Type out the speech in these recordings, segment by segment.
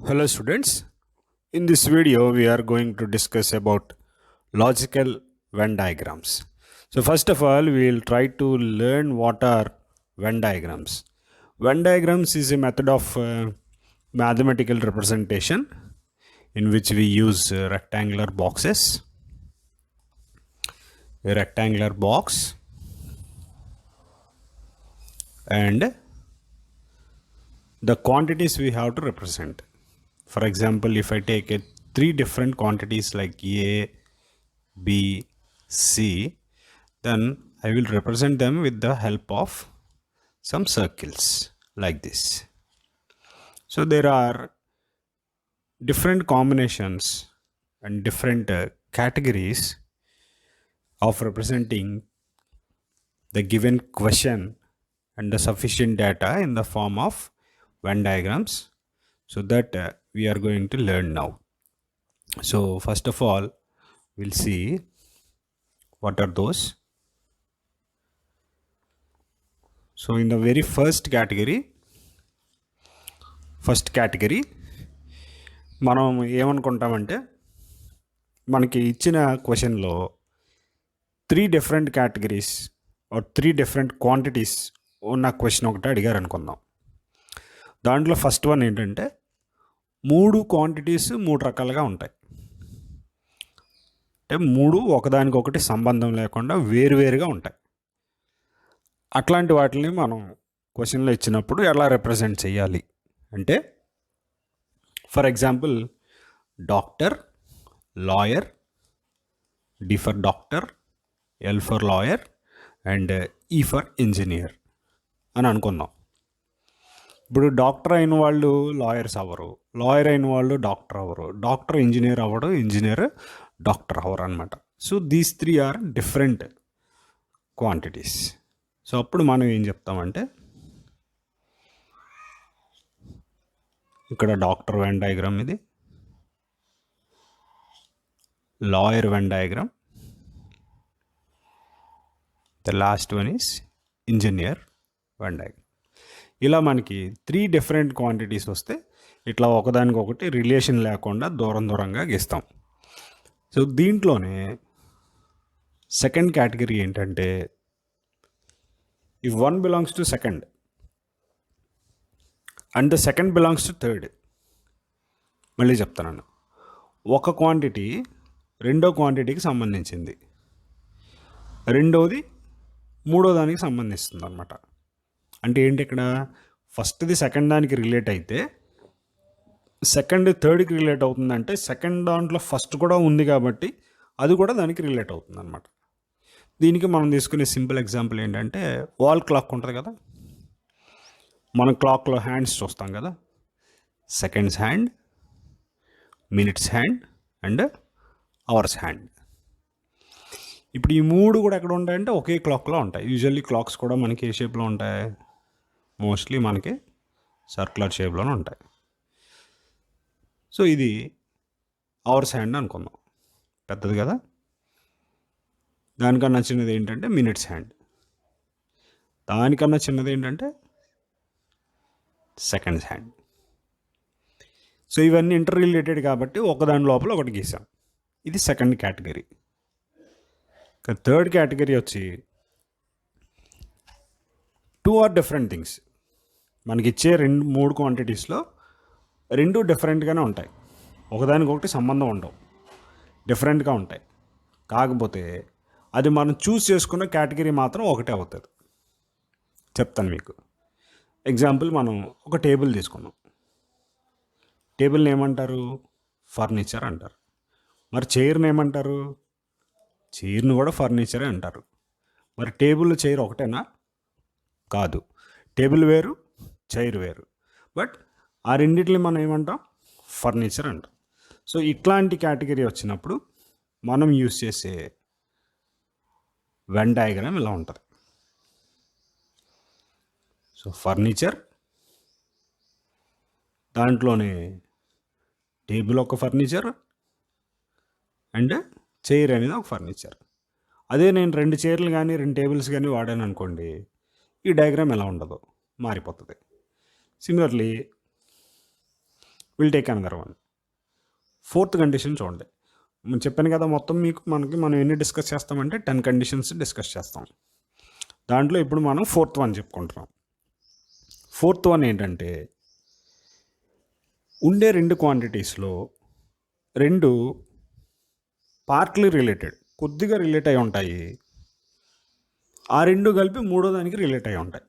Hello students, in this video we are going to discuss about logical Venn diagrams. So first of all we will try to learn what are Venn diagrams. Venn diagrams is a method of mathematical representation in which we use rectangular boxes, a rectangular box and the quantities we have to represent. For example, if I take three different quantities like A, B, C, then I will represent them with the help of some circles like this. So there are different combinations and different categories of representing the given question and the sufficient data in the form of Venn diagrams. So that we are going to learn now. So first of all, we'll see what are those. So in the very first category మనం ఏమనుకుంటామంటే మనకి ఇచ్చిన క్వశ్చన్లో 3 different categories or 3 different quantities ఉన్న question ఒకటి అడిగారు అనుకుందాం. దాంట్లో ఫస్ట్ వన్ ఏంటంటే 3 క్వాంటిటీస్ 3 రకాలుగా ఉంటాయి. అంటే 3 ఒకదానికొకటి సంబంధం లేకుండా వేరువేరుగా ఉంటాయి. అట్లాంటి వాటిని మనం క్వశ్చన్లో ఇచ్చినప్పుడు ఎలా రిప్రజెంట్ చేయాలి అంటే, for example doctor, lawyer, D for doctor, L for lawyer and E for engineer అని అనుకుందాం. ఇప్పుడు డాక్టర్ అయిన వాళ్ళు లాయర్స్ అవ్వరు, లాయర్ అయిన వాళ్ళు డాక్టర్ అవ్వరు, డాక్టర్ ఇంజనీర్ అవ్వడు, ఇంజనీర్ డాక్టర్ అవ్వరు అనమాట. So these 3 are different quantities. So అప్పుడు మనం ఏం చెప్తామంటే, ఇక్కడ డాక్టర్ వెన్ డయాగ్రామ్, ఇది lawyer Venn diagram, the last one is engineer Venn diagram. ఇలా మనకి 3 డిఫరెంట్ క్వాంటిటీస్ వస్తే ఇట్లా ఒకదానికొకటి రిలేషన్ లేకుండా దూరం దూరంగా గీస్తాం. సో దీంట్లోనే సెకండ్ కేటగిరీ ఏంటంటే, if one belongs to second and the second belongs to third, మళ్ళీ చెప్తాను, ఒక క్వాంటిటీ రెండో క్వాంటిటీకి సంబంధించింది, రెండోది మూడో దానికి సంబంధిస్తుంది అనమాట. అంటే ఏంటి, ఇక్కడ ఫస్ట్ది సెకండ్ దానికి రిలేట్ అయితే సెకండ్ థర్డ్కి రిలేట్ అవుతుందంటే సెకండ్ దాంట్లో ఫస్ట్ కూడా ఉంది కాబట్టి అది కూడా దానికి రిలేట్ అవుతుంది అనమాట. దీనికి మనం తీసుకునే సింపుల్ ఎగ్జాంపుల్ ఏంటంటే, వాల్ క్లాక్ ఉంటుంది కదా, మనం క్లాక్లో హ్యాండ్స్ చూస్తాం కదా, seconds hand, minutes hand and hours hand. ఇప్పుడు ఈ 3 కూడా ఎక్కడ ఉంటాయంటే ఒకే క్లాక్లో ఉంటాయి. యూజువల్లీ క్లాక్స్ కూడా మనకి ఏ షేప్లో ఉంటాయి, మోస్ట్లీ మనకి సర్క్యులర్ షేప్లోనే ఉంటాయి. సో ఇది అవర్స్ హ్యాండ్ అనుకుందాం, పెద్దది కదా. దానికన్నా చిన్నది ఏంటంటే మినిట్స్ హ్యాండ్, దానికన్నా చిన్నది ఏంటంటే సెకండ్స్ హ్యాండ్. సో ఇవన్నీ ఇంటర్ రిలేటెడ్ కాబట్టి ఒకదాని లోపల ఒకటి గీసాం. ఇది సెకండ్ కేటగిరీ. ఇక థర్డ్ కేటగిరీ వచ్చి 2 ఆర్ డిఫరెంట్ థింగ్స్. మనకి ఇచ్చే 3 క్వాంటిటీస్లో 2 డిఫరెంట్గానే ఉంటాయి, ఒకదానికొకటి సంబంధం ఉండవు, డిఫరెంట్గా ఉంటాయి. కాకపోతే అది మనం చూస్ చేసుకున్న కేటగిరీ మాత్రం ఒకటే అవుతుంది. చెప్తాను మీకు. ఎగ్జాంపుల్, మనం ఒక టేబుల్ తీసుకున్నాం. టేబుల్ని ఏమంటారు, ఫర్నిచర్ అంటారు. మరి చైర్ని ఏమంటారు, చైర్ని కూడా ఫర్నిచరే అంటారు. మరి టేబుల్ చైర్ ఒకటేనా, కాదు. టేబుల్ వేరు, చైర్ వేరు. బట్ ఆ రెండింటిని మనం ఏమంటాం, ఫర్నిచర్ అంటాం. సో ఇట్లాంటి కేటగిరీ వచ్చినప్పుడు మనం యూస్ చేసే వెన్ డయాగ్రామ్ ఇలా ఉంటుంది. సో ఫర్నిచర్, దాంట్లోనే టేబుల్ ఒక ఫర్నిచర్ అండ్ చైర్ అనేది ఒక ఫర్నిచర్. అదే నేను 2 చైర్లు కానీ 2 టేబుల్స్ కానీ వాడాను అనుకోండి, ఈ డయాగ్రామ్ ఎలా ఉండదు, మారిపోతుంది. Similarly will take another one. Fourth condition చూడండి. నేను చెప్పాను కదా మొత్తం మనం ఎన్ని డిస్కస్ చేస్తామంటే 10 కండిషన్స్ డిస్కస్ చేస్తాం. దాంట్లో ఇప్పుడు మనం ఫోర్త్ వన్ చెప్పుకుంటున్నాం. ఫోర్త్ వన్ ఏంటంటే ఉండే 2 క్వాంటిటీస్లో 2 పార్ట్లీ రిలేటెడ్, కొద్దిగా రిలేట్ అయి ఉంటాయి. ఆ 2 కలిపి మూడో దానికి రిలేట్ అయి ఉంటాయి.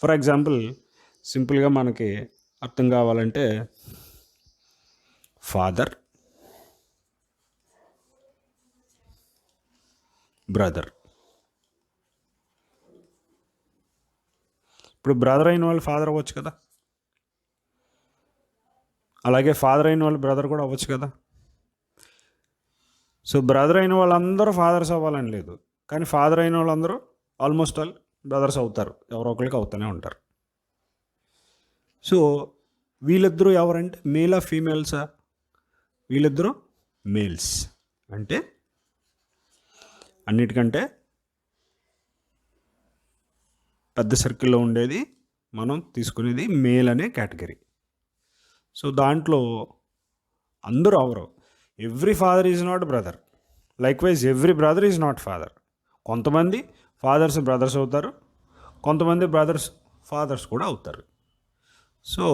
ఫర్ ఎగ్జాంపుల్ సింపుల్గా మనకి అర్థం కావాలంటే ఫాదర్, బ్రదర్. ఇప్పుడు బ్రదర్ అయిన వాళ్ళు ఫాదర్ అవ్వచ్చు కదా, అలాగే ఫాదర్ అయిన వాళ్ళు బ్రదర్ కూడా అవ్వచ్చు కదా. సో బ్రదర్ అయిన వాళ్ళందరూ ఫాదర్స్ అవ్వాలని లేదు, కానీ ఫాదర్ అయిన వాళ్ళందరూ ఆల్మోస్ట్ ఆల్ బ్రదర్స్ అవుతారు, ఎవరో ఒకరికి అవుతూనే ఉంటారు. సో వీళ్ళిద్దరూ ఎవరంటే మేలా ఫీమేల్సా? వీళ్ళిద్దరూ మేల్స్. అంటే అన్నిటికంటే పెద్ద సర్కిల్లో ఉండేది మనం తీసుకునేది మేల్ అనే కేటగిరీ. సో దాంట్లో అందరూ hour. Every father is not brother, likewise every brother is not father. కొంతమంది ఫాదర్స్ బ్రదర్స్ అవుతారు, కొంతమంది బ్రదర్స్ ఫాదర్స్ కూడా అవుతారు. సో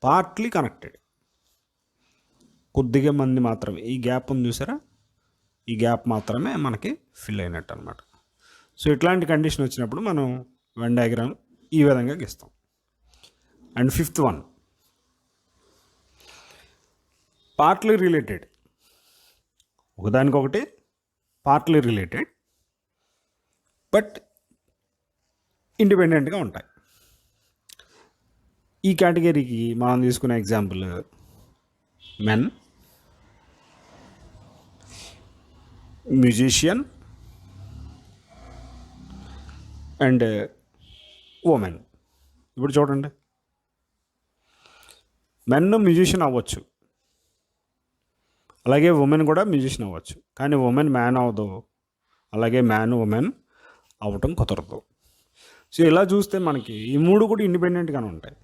పార్ట్లీ కనెక్టెడ్, కొద్దిగా మంది మాత్రమే. ఈ గ్యాప్ ఉంది చూసారా, ఈ గ్యాప్ మాత్రమే మనకి ఫిల్ అయినట్టు అనమాట. సో ఇట్లాంటి కండిషన్ వచ్చినప్పుడు మనం వెన్ డయాగ్రామ్ ఈ విధంగా గీస్తాం. And fifth one partly related, ఒకదానికొకటి పార్ట్లీ రిలేటెడ్ బట్ ఇండిపెండెంట్గా ఉంటాయి. ఈ కేటగిరీకి మనం తీసుకునే example men, musician and women. ఇప్పుడు చూడండి, మెన్ మ్యూజిషియన్ అవ్వచ్చు, అలాగే ఉమెన్ కూడా మ్యూజిషియన్ అవ్వచ్చు, కానీ ఉమెన్ మ్యాన్ అవ్వదు, అలాగే మ్యాన్ ఉమెన్ అవ్వటం కుదరదు. సో ఇలా చూస్తే మనకి ఈ మూడు కూడా ఇండిపెండెంట్గానే ఉంటాయి.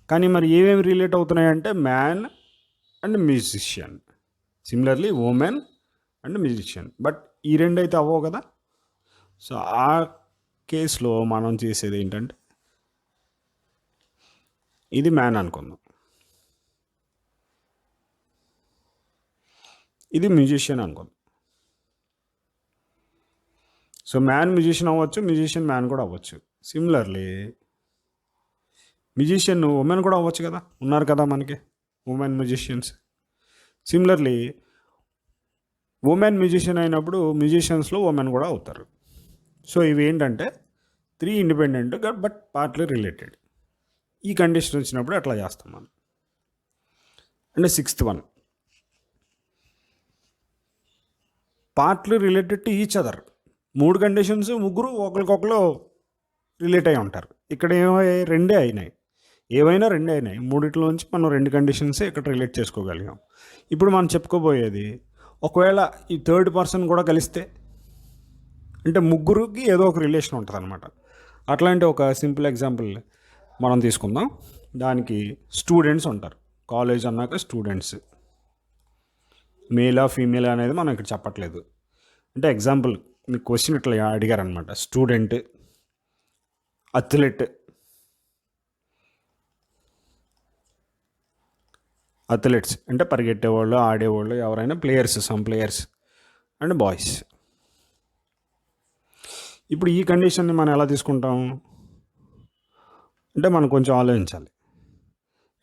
కానీ మరి ఏమేమి రిలేట్ అవుతున్నాయంటే man and musician, similarly women and musician. But ఈ రెండు అయితే అవ్వవు కదా. సో ఆ కేసులో మనం చేసేది ఏంటంటే ఇది మ్యాన్ అనుకుందాం, ఇది మ్యూజిషియన్ అనుకుందాం. సో మ్యాన్ మ్యూజిషియన్ అవ్వచ్చు, మ్యూజిషియన్ మ్యాన్ కూడా అవ్వచ్చు. సిమిలర్లీ మ్యూజిషియన్ ఉమెన్ కూడా అవ్వచ్చు కదా, ఉన్నారు కదా మనకి women musicians. Similarly women musician అయినప్పుడు మ్యూజిషియన్స్లో ఉమెన్ కూడా అవుతారు. సో ఇవి ఏంటంటే 3 ఇండిపెండెంట్ బట్ పార్ట్లీ రిలేటెడ్. ఈ కండిషన్ వచ్చినప్పుడు అట్లా చేస్తాం మనం. అంటే sixth one partly related to each other. 3 conditions, ముగ్గురు ఒకరికొకరు రిలేట్ అయి ఉంటారు. ఇక్కడ రెండే అయినాయి, ఏవైనా రెండే అయినాయి. మూడిట్లోంచి మనం 2 కండిషన్సే ఇక్కడ రిలేట్ చేసుకోగలిగాం. ఇప్పుడు మనం చెప్పుకోబోయేది ఒకవేళ ఈ థర్డ్ పర్సన్ కూడా కలిస్తే, అంటే ముగ్గురికి ఏదో ఒక రిలేషన్ ఉంటుంది అనమాట. అట్లాంటి ఒక సింపుల్ ఎగ్జాంపుల్ మనం తీసుకుందాం. దానికి స్టూడెంట్స్ ఉంటారు, కాలేజ్ అన్నాక స్టూడెంట్స్, మేలా ఫీమేల్ అనేది మనం ఇక్కడ చెప్పట్లేదు. అంటే ఎగ్జాంపుల్ మీకు క్వశ్చన్ ఇట్లా అడిగారనమాట, స్టూడెంట్, అథ్లెట్స్ అంటే పరిగెట్టేవాళ్ళు, ఆడేవాళ్ళు, ఎవరైనా players, some players and boys. ఇప్పుడు ఈ కండిషన్ని మనం ఎలా తీసుకుంటాం అంటే మనం కొంచెం ఆలోచించాలి.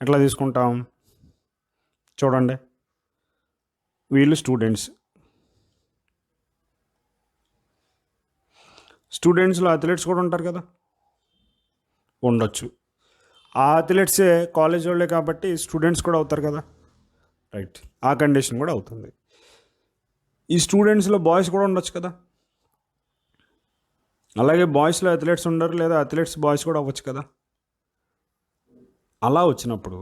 ఎట్లా తీసుకుంటాం చూడండి, వీళ్ళు స్టూడెంట్స్లో అథ్లెట్స్ కూడా ఉంటారు కదా, ఉండొచ్చు. ఆ అథ్లెట్సే కాలేజ్ వాళ్ళే కాబట్టి స్టూడెంట్స్ కూడా అవుతారు కదా, రైట్. ఆ కండిషన్ కూడా అవుతుంది. ఈ స్టూడెంట్స్లో బాయ్స్ కూడా ఉండొచ్చు కదా, అలాగే బాయ్స్లో అథ్లెట్స్ ఉండరు, లేదా అథ్లెట్స్ బాయ్స్ కూడా అవ్వచ్చు కదా. అలా వచ్చినప్పుడు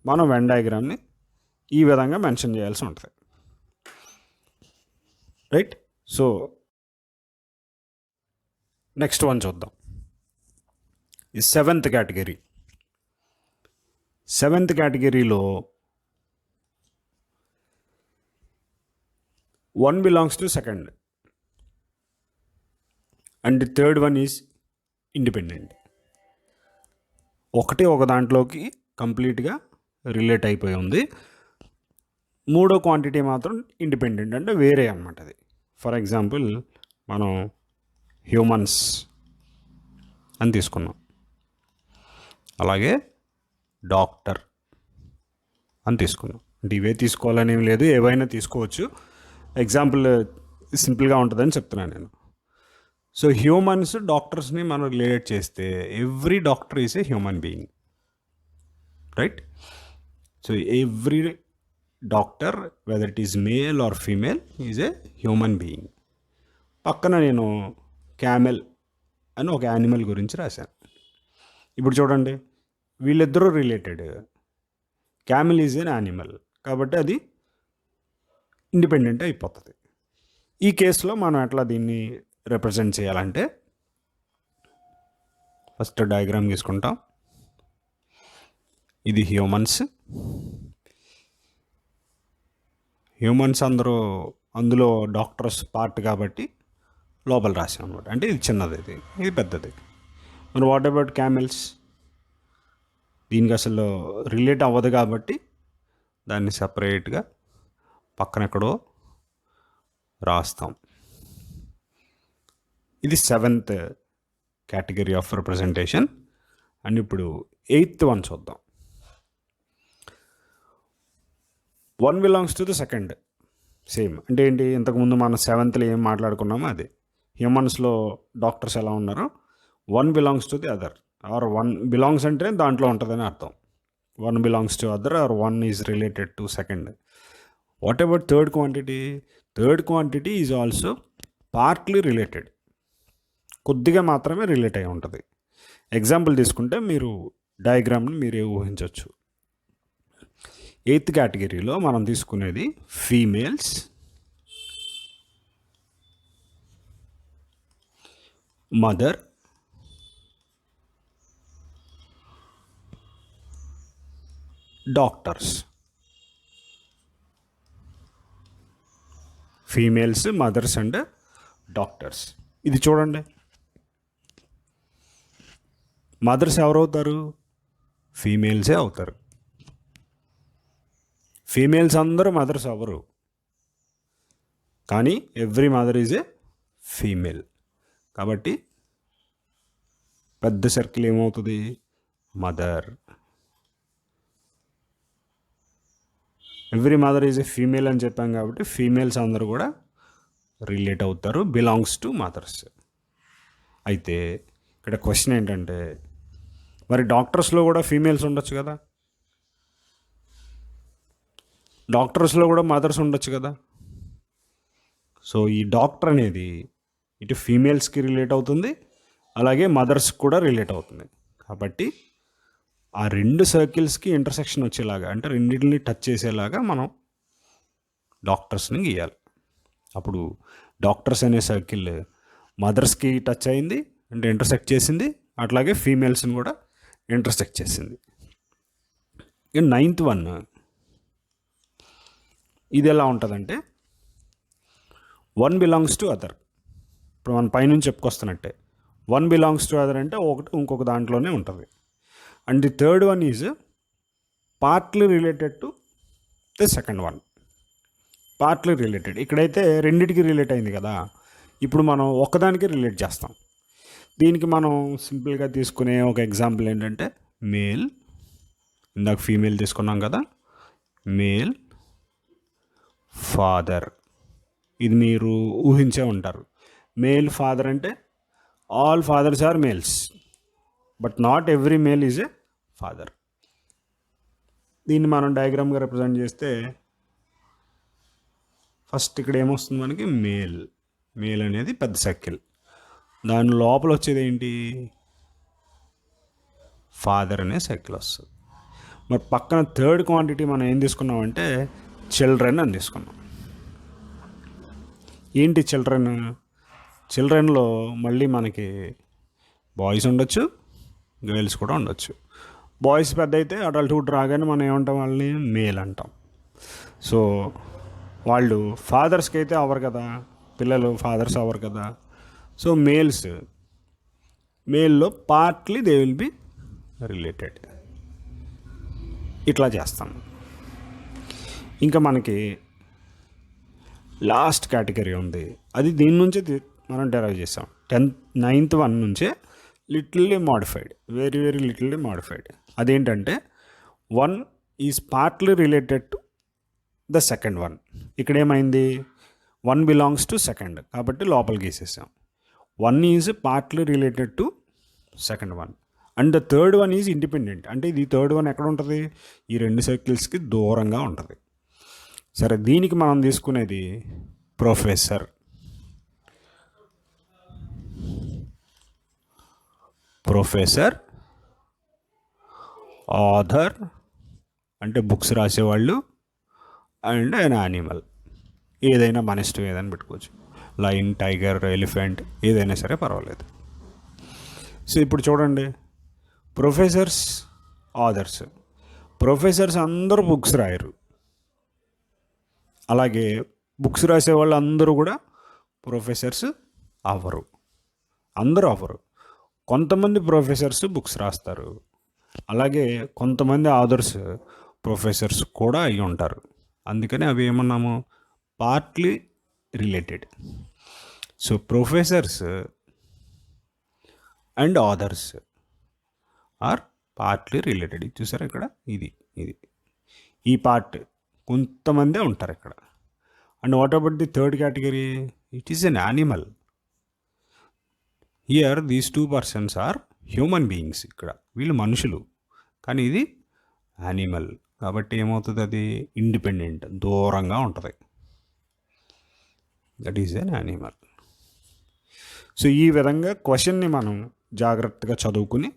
మనం వెన్ డయాగ్రామ్ని ఈ విధంగా మెన్షన్ చేయాల్సి ఉంటుంది, రైట్. సో నెక్స్ట్ వన్ చూద్దాం. ఈ 7th కేటగిరీ. సెవెంత్ కేటగిరీలో 1 belongs to second and third one is independent. ఒక దాంట్లోకి కంప్లీట్గా రిలేట్ అయిపోయి ఉంది. మూడో క్వాంటిటీ మాత్రం ఇండిపెండెంట్ అంటే వేరే అనమాట. అది ఫర్ ఎగ్జాంపుల్ మనం హ్యూమన్స్ అని తీసుకున్నాం, అలాగే డాక్టర్ అని తీసుకున్నాం. అంటే ఇవే తీసుకోవాలని ఏం లేదు, ఏవైనా తీసుకోవచ్చు. ఎగ్జాంపుల్ సింపుల్గా ఉంటుందని చెప్తున్నాను నేను. సో హ్యూమన్స్ డాక్టర్స్ని మనం రిలేట్ చేస్తే every doctor is a human being, right? So every doctor whether it is male or female is a human being. పక్కన నేను క్యామెల్ అని ఒక యానిమల్ గురించి రాశాను. ఇప్పుడు చూడండి, వీళ్ళిద్దరూ related. Camel is N animal కాబట్టి అది ఇండిపెండెంట్ అయిపోతుంది. ఈ కేసులో మనం ఎట్లా దీన్ని రిప్రజెంట్ చేయాలంటే ఫస్ట్ డయాగ్రామ్ తీసుకుంటాం. ఇది హ్యూమన్స్. హ్యూమన్స్ అందులో డాక్టర్స్ పార్ట్ కాబట్టి లోపల రాసాం అనమాట. అంటే ఇది చిన్నది, ఇది పెద్దది. మరి వాట్ అబౌట్ క్యామెల్స్? దీనికి అసలు రిలేట్ అవ్వదు కాబట్టి దాన్ని సపరేట్గా పక్కన ఎక్కడో రాస్తాం. ఇది seventh category of representation. And ఇప్పుడు ఎయిత్ వన్ చూద్దాం. 1 belongs to the second. Same అంటే ఏంటి, ఇంతకుముందు మనం సెవెంత్లో ఏం మాట్లాడుకున్నామో అదే. హ్యూమన్స్లో డాక్టర్స్ ఎలా ఉన్నారో 1 belongs to the other, or 1 belongs అంటే దాంట్లో ఉంటుందని అర్థం. 1 belongs to other or 1 is related to second. What about third quantity? Third quantity is also partly related. కొద్దిగా మాత్రమే రిలేట్ అయి ఉంటుంది. ఎగ్జాంపుల్ తీసుకుంటే మీరు డయాగ్రామ్ని మీరే ఊహించవచ్చు. ఎయిత్ కేటగిరీలో మనం తీసుకునేది females, mother, doctors. Females, mothers and doctors. ఇది చూడండి, మదర్స్ ఎవరవుతారు? ఫీమేల్సే అవుతారు. ఫీమేల్స్ అందరూ మదర్స్ అవ్వరు, కానీ every mother is a female. కాబట్టి పెద్ద సర్కిల్ ఏమవుతుంది? Mother. Every mother is a female అని చెప్పాం కాబట్టి ఫీమేల్స్ అందరూ కూడా రిలేట్ అవుతారు, బిలాంగ్స్ టు మదర్స్. అయితే ఇక్కడ క్వశ్చన్ ఏంటంటే, మరి డాక్టర్స్లో కూడా ఫీమేల్స్ ఉండొచ్చు కదా, డాక్టర్స్లో కూడా మదర్స్ ఉండొచ్చు కదా. సో ఈ డాక్టర్ అనేది ఇటు ఫీమేల్స్కి రిలేట్ అవుతుంది, అలాగే మదర్స్కి కూడా రిలేట్ అవుతుంది. కాబట్టి ఆ రెండు సర్కిల్స్కి ఇంటర్సెక్షన్ వచ్చేలాగా, అంటే రెండింటిని టచ్ చేసేలాగా మనం డాక్టర్స్ని గీయాలి. అప్పుడు డాక్టర్స్ అనే సర్కిల్ మదర్స్కి టచ్ అయింది అంటే ఇంటర్సెక్ట్ చేసింది, అట్లాగే ఫీమేల్స్ని కూడా ఇంటర్సెక్ట్ చేసింది. ఇక నైన్త్ వన్, ఇది ఎలా ఉంటుందంటే 1 belongs to other. ఇప్పుడు మన పైనుంచి చెప్పుకొస్తున్నట్టే 1 belongs to other అంటే ఒకటి ఇంకొక దాంట్లోనే ఉంటుంది. And the third one is partly related to the second one. Partly related, ఇక్కడైతే రెండిటికి రిలేట్ అయింది కదా, ఇప్పుడు మనం ఒక్కదానికి రిలేట్ చేస్తాం. దీనికి మనం సింపుల్గా తీసుకునే ఒక ఎగ్జాంపుల్ ఏంటంటే మేల్. ఇందాక ఫీమేల్ తీసుకున్నాం కదా, మేల్ ఫాదర్. ఇది మీరు ఊహించే ఉంటారు. మేల్ ఫాదర్ అంటే all fathers are males, but not every male is a father. దీన్ని మనం డయాగ్రామ్గా రిప్రజెంట్ చేస్తే ఫస్ట్ ఇక్కడ ఏమొస్తుంది మనకి, మేల్. మేల్ అనేది పెద్ద సర్కిల్, దాని లోపల వచ్చేది ఏంటి, ఫాదర్ అనే సర్కిల్ వస్తుంది. మరి పక్కన థర్డ్ క్వాంటిటీ మనం ఏం తీసుకున్నామంటే చిల్డ్రన్ అని తీసుకున్నాం. ఏంటి చిల్డ్రన్? చిల్డ్రన్లో మళ్ళీ మనకి బాయ్స్ ఉండొచ్చు, గర్ల్స్ కూడా ఉండొచ్చు. బాయ్స్ పెద్ద అయితే అడల్ట్హుడ్ రాగానే మనం ఏమంటాం వాళ్ళని మేల్ అంటాం. సో వాళ్ళు ఫాదర్స్కి అయితే అవ్వరు కదా, పిల్లలు ఫాదర్స్ అవ్వరు కదా. సో మేల్లో partly they will be related. ఇట్లా చేస్తాం. ఇంకా మనకి లాస్ట్ కేటగిరీ ఉంది, అది దీని నుంచి మనం డెరైవ్ చేసాం. 9th వన్ నుంచే లిటిల్లీ మాడిఫైడ్, వెరీ వెరీ లిటిల్లీ మాడిఫైడ్. అదేంటంటే 1 is partly related to the second one. ఇక్కడ ఏమైంది, 1 బిలాంగ్స్ టు సెకండ్ కాబట్టి లోపలికి వేసేసాం. 1 is partly related to second one and the third one is independent. అంటే ఇది థర్డ్ వన్ ఎక్కడ ఉంటుంది, ఈ 2 సర్కిల్స్కి దూరంగా ఉంటుంది. సరే, దీనికి మనం తీసుకునేది ప్రొఫెసర్. ఆథర్ అంటే బుక్స్ రాసేవాళ్ళు, అండ్ an యానిమల్. ఏదైనా మన ఇష్టం, ఏదైనా పెట్టుకోవచ్చు. లయన్, టైగర్, ఎలిఫెంట్ ఏదైనా సరే పర్వాలేదు. సో ఇప్పుడు చూడండి, ప్రొఫెసర్స్, ఆథర్స్. ప్రొఫెసర్స్ అందరూ బుక్స్ రాయరు, అలాగే బుక్స్ రాసే వాళ్ళు అందరూ కూడా ప్రొఫెసర్స్ అవ్వరు. అందరూ అవ్వరు. కొంతమంది ప్రొఫెసర్స్ బుక్స్ రాస్తారు, అలాగే కొంతమంది ఆథర్స్ ప్రొఫెసర్స్ కూడా అయి ఉంటారు. అందుకని అవి ఏమన్నాము, partly related. So professors and authors are partly related. ఇది చూసారా ఇక్కడ, ఇది ఈ పార్ట్ కొంతమందే ఉంటారు ఇక్కడ. And what about the third category, it is an animal. Here these 2 persons are human beings. ఇక్కడ వీళ్ళు మనుషులు, కానీ ఇది యానిమల్ కాబట్టి ఏమవుతుంది, అది ఇండిపెండెంట్, దూరంగా ఉంటుంది. That is N animal. So ఈ విధంగా క్వశ్చన్ని మనం జాగ్రత్తగా చదువుకుని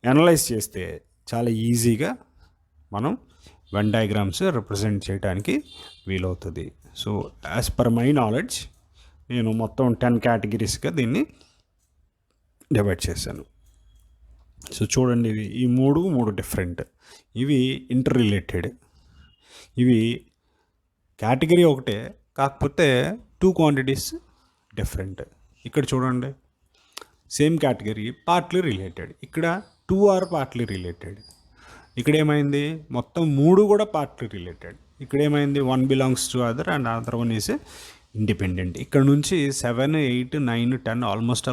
అనలైజ్ చేస్తే చాలా ఈజీగా మనం వెన్ డయాగ్రామ్స్ రిప్రజెంట్ చేయడానికి వీలవుతుంది. So as per my knowledge నేను మొత్తం 10 కేటగిరీస్గా దీన్ని డివైడ్ చేశాను. సో చూడండి, ఇవి ఈ మూడు డిఫరెంట్, ఇవి ఇంటర్ రిలేటెడ్. ఇవి కేటగిరీ ఒకటే, కాకపోతే 2 క్వాంటిటీస్ డిఫరెంట్. ఇక్కడ చూడండి, సేమ్ కేటగిరీ పార్ట్లీ రిలేటెడ్, ఇక్కడ 2 ఆర్ పార్ట్లీ రిలేటెడ్. ఇక్కడ ఏమైంది, మొత్తం 3 కూడా పార్ట్లీ రిలేటెడ్. ఇక్కడ ఏమైంది, 1 belongs to other and other one is independent. ఇక్కడ నుంచి 7, 8, 9, 10 ఆల్మోస్ట్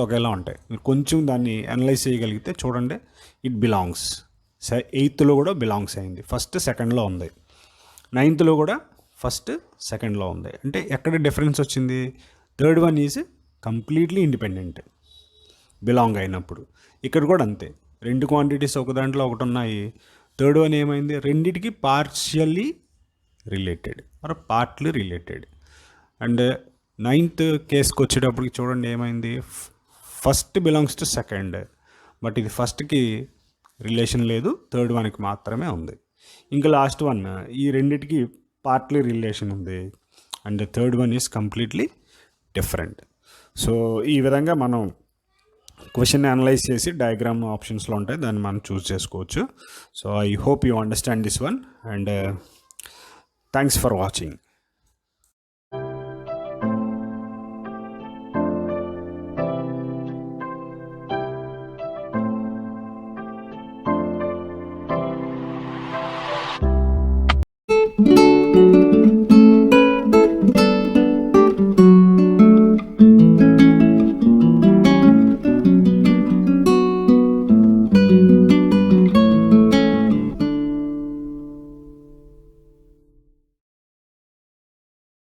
ఒకేలా ఉంటాయి, మీరు కొంచెం దాన్ని అనలైజ్ చేయగలిగితే చూడండి, ఇట్ బిలాంగ్స్. 8th కూడా బిలాంగ్స్ అయింది, ఫస్ట్ సెకండ్లో ఉంది. 9th కూడా ఫస్ట్ సెకండ్లో ఉంది. అంటే ఎక్కడ డిఫరెన్స్ వచ్చింది, third one is completely independent belong అయినప్పుడు. ఇక్కడ కూడా అంతే, 2 క్వాంటిటీస్ ఒక దాంట్లో ఒకటి ఉన్నాయి. థర్డ్ వన్ ఏమైంది, రెండిటికి partially related are partly related. And 9th కేసుకి వచ్చేటప్పటికి చూడండి ఏమైంది, first belongs to second, but ఇది ఫస్ట్కి రిలేషన్ లేదు, థర్డ్ వన్కి మాత్రమే ఉంది. ఇంకా లాస్ట్ వన్, ఈ రెండిటికి పార్ట్లీ రిలేషన్ ఉంది and third one is completely different. So ఈ విధంగా మనం క్వశ్చన్ అనలైజ్ చేసి డయాగ్రామ్ ఆప్షన్స్లో ఉంటాయి, దాన్ని మనం చూస్ చేసుకోవచ్చు. So I hope you understand this one and thanks for watching.